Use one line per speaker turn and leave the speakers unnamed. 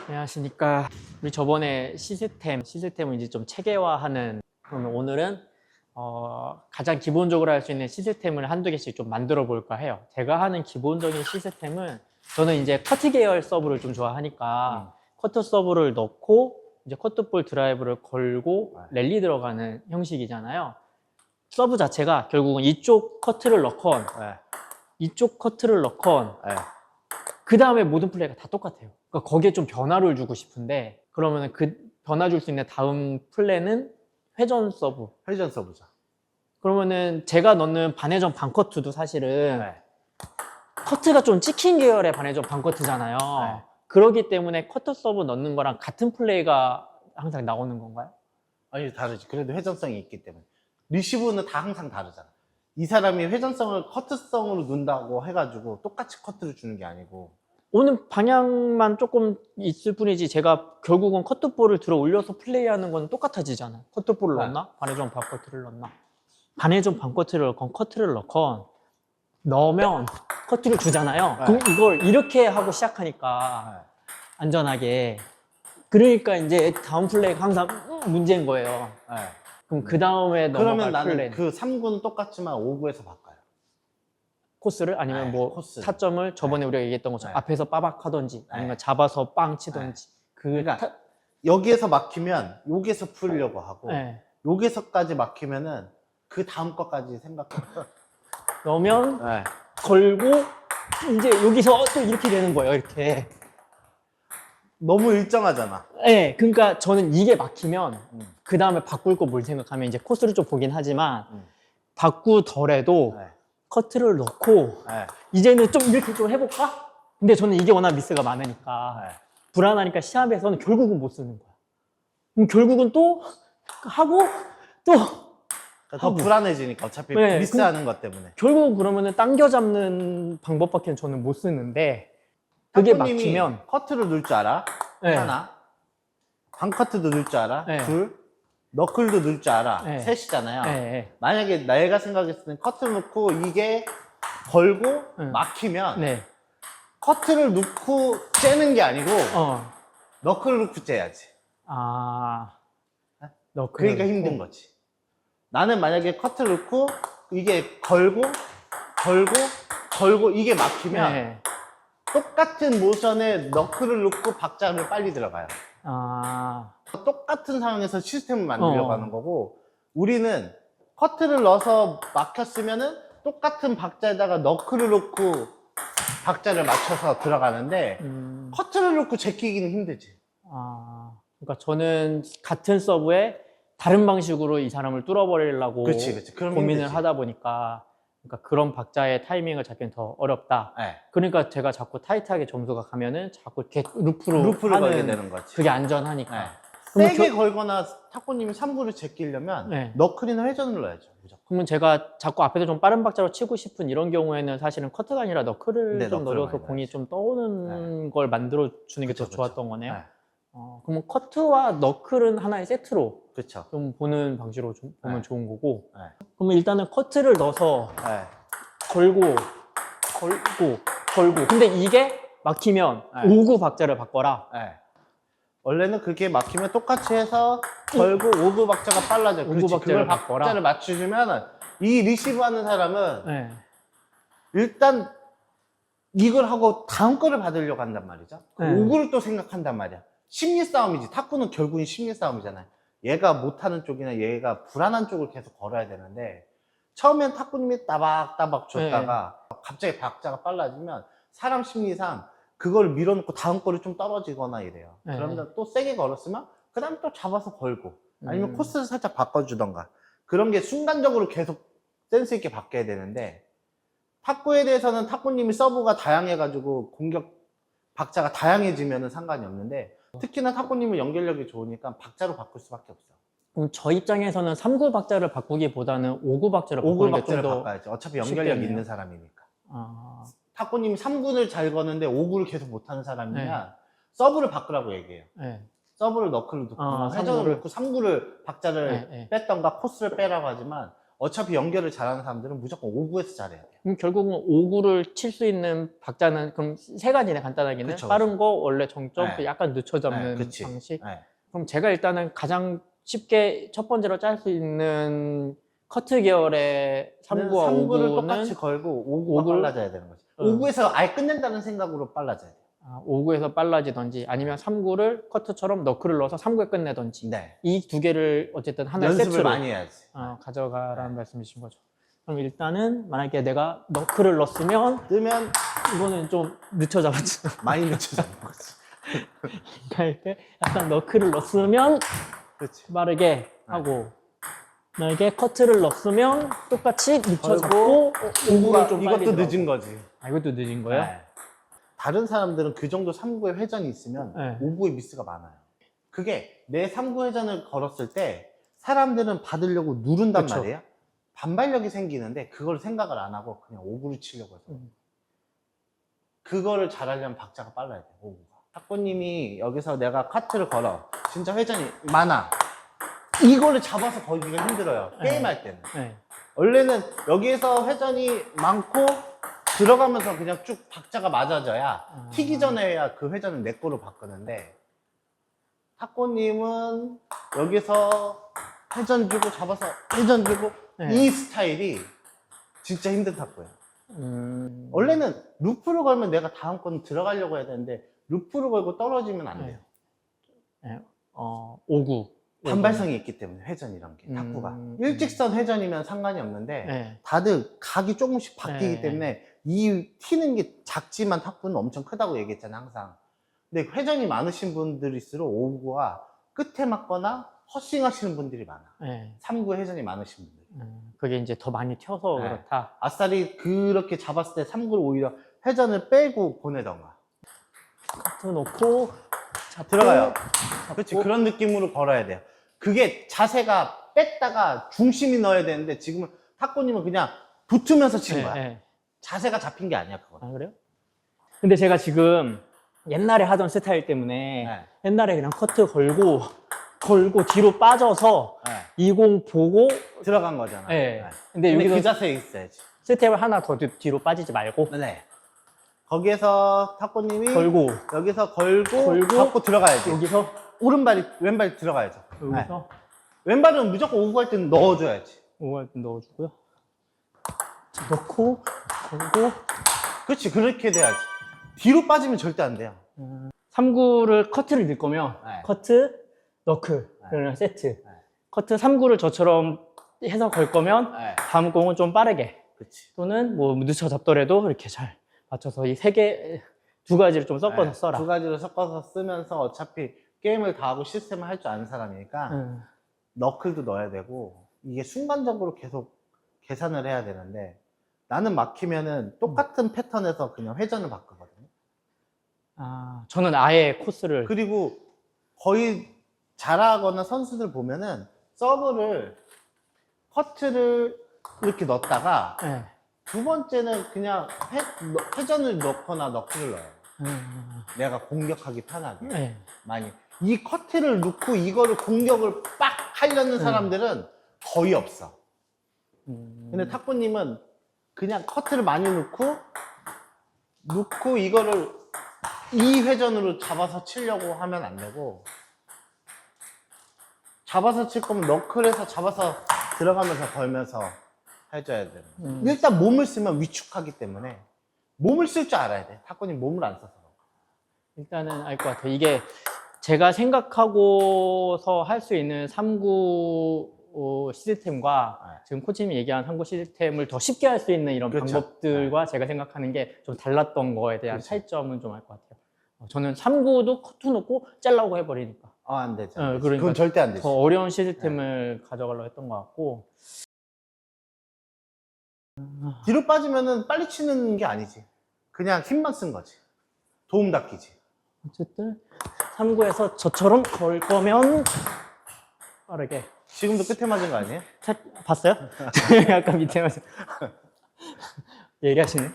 안녕하십니까. 우리 저번에 시스템을 이제 좀 체계화하는, 그러면 오늘은 가장 기본적으로 할 수 있는 시스템을 한두 개씩 좀 만들어 볼까 해요. 제가 하는 기본적인 시스템은, 저는 이제 커트 계열 서브를 좀 좋아하니까 커트 서브를 넣고 이제 커트볼 드라이브를 걸고 랠리 들어가는 형식이잖아요. 서브 자체가 결국은 이쪽 커트를 넣건 이쪽 커트를 넣건 그 다음에 모든 플레이가 다 똑같아요. 그러니까 거기에 좀 변화를 주고 싶은데, 그러면 그 변화 줄 수 있는 다음 플레이는 회전 서브.
회전 서브죠.
그러면은 제가 넣는 반회전 반커트도 사실은 커트가 좀 찍힌 계열의 반회전 반커트잖아요. 그러기 때문에 커트 서브 넣는 거랑 같은 플레이가 항상 나오는 건가요?
아니, 다르지. 그래도 회전성이 있기 때문에. 리시브는 다 항상 다르잖아. 이 사람이 회전성을 커트성으로 넣는다고 해가지고 똑같이 커트를 주는 게 아니고,
오는 방향만 조금 있을 뿐이지, 제가 결국은 커트볼을 들어 올려서 플레이하는 건 똑같아지잖아요. 커트볼을 넣나? 반회전 반커트를 넣나? 반회전 반커트를 넣건 커트를 넣건 넣으면 커트를 주잖아요. 그럼 이걸 이렇게 하고 시작하니까 안전하게. 그러니까 이제 다음 플레이가 항상 문제인 거예요. 그럼 그 다음에
그러면
넘어갈
나는
플레이
그 3구는 똑같지만 5구에서 바꿔요.
코스를, 아니면 뭐
코스.
타점을 저번에 우리가 얘기했던 것처럼 앞에서 빠박 하던지 아니면 잡아서 빵 치던지.
그러니까 여기에서 막히면 여기에서 풀려고 하고, 여기서까지 막히면은 그 다음 것까지 생각하고
넣으면 걸고 이제 여기서 또 이렇게 되는 거예요. 이렇게.
너무 일정하잖아.
네, 그러니까 저는 이게 막히면 그 다음에 바꿀 거 뭘 생각하면, 이제 코스를 좀 보긴 하지만 바꾸더라도 커트를 넣고 이제는 좀 이렇게 좀 해볼까? 근데 저는 이게 워낙 미스가 많으니까 불안하니까 시합에서는 결국은 못 쓰는 거야. 그럼 결국은 또 하고 또
더 불안해지니까 어차피 미스하는 것 때문에.
결국은 그러면은 당겨 잡는 방법밖에 저는 못 쓰는데, 그게 막히면
커트를 넣을 줄 알아? 하나. 반커트도 넣을 줄 알아? 둘. 너클도 넣을 줄 알아? 셋이잖아요. 만약에 내가 생각했을 땐 커트를 넣고 이게 걸고 막히면 커트를 넣고 째는 게 아니고 너클을 넣고 째야지. 그러니까 힘든 거지. 나는 만약에 커트를 넣고 이게 걸고 이게 막히면 똑같은 모션에 너클을 넣고 박자를 빨리 들어가요. 똑같은 상황에서 시스템을 만들려고 하는 거고, 우리는 커트를 넣어서 막혔으면은 똑같은 박자에다가 너클을 넣고 박자를 맞춰서 들어가는데, 커트를 넣고 제끼기는 힘들지.
그러니까 저는 같은 서브에 다른 방식으로 이 사람을 뚫어버리려고 고민을 하다 보니까, 그러니까 그런 박자의 타이밍을 잡기는 더 어렵다. 그러니까 제가 자꾸 타이트하게 점수가 가면은 자꾸 이렇게 루프를
걸게 되는 거지.
그게 안전하니까.
세게 걸거나 탁구님이 3구를 제끼려면 너클이나 회전을 넣어야죠. 무조건.
그러면 제가 자꾸 앞에서 좀 빠른 박자로 치고 싶은 이런 경우에는 사실은 커트가 아니라 너클을 좀 넣어서 공이 좀 떠오는 걸 만들어 주는 게 더 좋았던 거네요. 그러면 커트와 너클은 하나의 세트로 좀 보는 방식으로 좀 보면 좋은 거고. 그러면 일단은 커트를 넣어서 걸고. 근데 이게 막히면 5구 박자를 바꿔라.
원래는 그렇게 막히면 똑같이 해서 걸고 5구 박자가 빨라져. 그걸 박자를 맞추시면 이 리시브 하는 사람은 일단 이걸 하고 다음 거를 받으려고 한단 말이죠. 5구를 또 생각한단 말이야. 심리 싸움이지. 탁구는 결국은 심리 싸움이잖아요. 얘가 못하는 쪽이나 얘가 불안한 쪽을 계속 걸어야 되는데, 처음엔 탁구님이 따박따박 줬다가 갑자기 박자가 빨라지면 사람 심리상 그걸 밀어놓고 다음 거를 좀 떨어지거나 이래요. 그러면 또 세게 걸었으면 그 다음에 또 잡아서 걸고, 아니면 코스를 살짝 바꿔주던가, 그런 게 순간적으로 계속 센스 있게 바뀌어야 되는데, 탁구에 대해서는 탁구님이 서브가 다양해가지고 공격 박자가 다양해지면 상관이 없는데, 특히나 탁구님은 연결력이 좋으니까 박자로 바꿀 수밖에 없어.
그럼 저 입장에서는 3구 박자를 바꾸기보다는 5구 박자를 바꾸는 게 좀 더
바꿔야지. 어차피 연결력 있는 사람이니까. 탁구님이 3구를 잘 거는데 5구를 계속 못하는 사람이면 서브를 바꾸라고 얘기해요. 서브를 너클을 넣거나 회전을 넣고 3구를 박자를 뺐던가 코스를 빼라고 하지만, 어차피 연결을 잘하는 사람들은 무조건 5구에서 잘해야 돼요.
그럼 결국은 5구를 칠 수 있는 박자는 그럼 세 가지네, 간단하게는.
그쵸,
빠른 거, 원래 정점,
네.
또 약간 늦춰 잡는
그치.
방식.
네.
그럼 제가 일단은 가장 쉽게 첫 번째로 짤 수 있는 커트 계열의 3구와
3구를
5구는
똑같이 걸고 5구가 빨라져야 되는 거지. 5구에서 아예 끝낸다는 생각으로 빨라져야 돼요.
5구에서 빨라지던지 아니면 3구를 커트처럼 너클을 넣어서 3구에 끝내던지
네.
이 두 개를 어쨌든 하나의
연습을
세트로
많이 해야지.
가져가라는 말씀이신 거죠. 그럼 일단은 만약에 내가 너클을 넣었으면
뜨면
이거는 좀 늦춰 잡았죠.
많이 늦춰지는 거지.
이렇게 약간 너클을 넣었으면
그렇지.
빠르게 하고 만약에 커트를 넣었으면 똑같이 늦춰 잡고 5구를 좀 빨리
이것도
들어가고.
늦은 거지.
이것도 늦은 거예요?
네. 다른 사람들은 그 정도 3구에 회전이 있으면
네.
5구에 미스가 많아요. 그게 내 3구 회전을 걸었을 때 사람들은 받으려고 누른단
그쵸.
말이에요. 반발력이 생기는데 그걸 생각을 안 하고 그냥 5구를 치려고 해서 그거를 잘하려면 박자가 빨라야 돼요. 5구가. 탁구님이 여기서 내가 카트를 걸어. 진짜 회전이 많아. 이거를 잡아서 걸기가 힘들어요. 게임할 때는.
네.
원래는 여기에서 회전이 많고 들어가면서 그냥 쭉 박자가 맞아져야 튀기 전에 해야 그 회전을 내 거로 바꾸는데 탁구님은 여기서 회전 주고 잡아서 회전 주고 이 스타일이 진짜 힘든 탁구예요. 원래는 루프로 걸면 내가 다음 건 들어가려고 해야 되는데 루프로 걸고 떨어지면 안 돼요.
5구.
반발성이 있기 때문에 회전이란 게 탁구가 일직선 회전이면 상관이 없는데 다들 각이 조금씩 바뀌기 때문에 이 튀는 게 작지만 탁구는 엄청 크다고 얘기했잖아요 항상. 근데 회전이 많으신 분들일수록 5구가 끝에 맞거나 헛스윙 하시는 분들이 많아. 3구 회전이 많으신 분들.
그게 이제 더 많이 튀어서
네.
그렇다.
아싸리 그렇게 잡았을 때 3구를 오히려 회전을 빼고 보내던가.
커트 놓고 잡고,
들어가요.
잡고.
그렇지. 그런 느낌으로 걸어야 돼요. 그게 자세가 뺐다가 중심이 넣어야 되는데 지금은 탁구님은 그냥 붙으면서 친 거야. 자세가 잡힌 게 아니야 그거.
아 그래요? 근데 제가 지금 옛날에 하던 스타일 때문에 옛날에 그냥 커트 걸고 뒤로 빠져서 이 공 보고
들어간 거잖아.
근데 여기서
그 자세에 있어야지.
스텝을 하나 더 뒤로 빠지지 말고
거기에서 탁구님이
걸고
여기서 걸고 잡고 들어가야지.
여기서
왼발이 들어가야죠.
여기서
왼발은 무조건 오고 갈 때는 넣어줘야지.
오갈 때 넣어주고요. 넣고 걸고.
그렇지. 그렇게 돼야지. 뒤로 빠지면 절대 안 돼요.
3구를 커트를 넣을 거면 커트, 너클, 그러면 세트. 커트 3구를 저처럼 해서 걸 거면 다음 공은 좀 빠르게.
그치.
또는 뭐 늦춰 잡더라도 이렇게 잘 맞춰서 이 두 가지를 좀 섞어서 써라.
두 가지를 섞어서 쓰면서 어차피 게임을 다 하고 시스템을 할 줄 아는 사람이니까 너클도 넣어야 되고 이게 순간적으로 계속 계산을 해야 되는데 나는 막히면은 똑같은 패턴에서 그냥 회전을 바꾸거든요.
저는 아예 코스를
그리고 거의 잘하거나 선수들 보면은 서브를 커트를 이렇게 넣었다가 두 번째는 그냥 회전을 넣거나 너클을 넣어요. 내가 공격하기 편하게 많이. 이 커트를 넣고 이거를 공격을 빡 하려는 사람들은 거의 없어. 근데 탁구님은 그냥 커트를 많이 넣고 이거를 이 회전으로 잡아서 치려고 하면 안 되고 잡아서 칠 거면 너클에서 잡아서 들어가면서 걸면서 해줘야 돼요. 일단 몸을 쓰면 위축하기 때문에 몸을 쓸 줄 알아야 돼. 탁구님 몸을 안 써서.
일단은 알 것 같아요. 이게 제가 생각하고서 할 수 있는 3구 시스템과 지금 코치님이 얘기한 3구 시스템을 더 쉽게 할 수 있는 이런 방법들과 제가 생각하는 게 좀 달랐던 거에 대한 차이점은 좀 알 것 같아요. 저는 3구도 커트 놓고 짤라고 해버리니까.
안 되죠.
그러니까
그건 절대 안 되죠.
더 어려운 시스템을 가져가려고 했던 것 같고.
뒤로 빠지면은 빨리 치는 게 아니지. 그냥 힘만 쓴 거지. 도움 닫기지.
어쨌든 3구에서 저처럼 걸 거면 빠르게.
지금도 끝에 맞은 거 아니에요?
봤어요? 약간 밑에 맞은. 얘기하시네.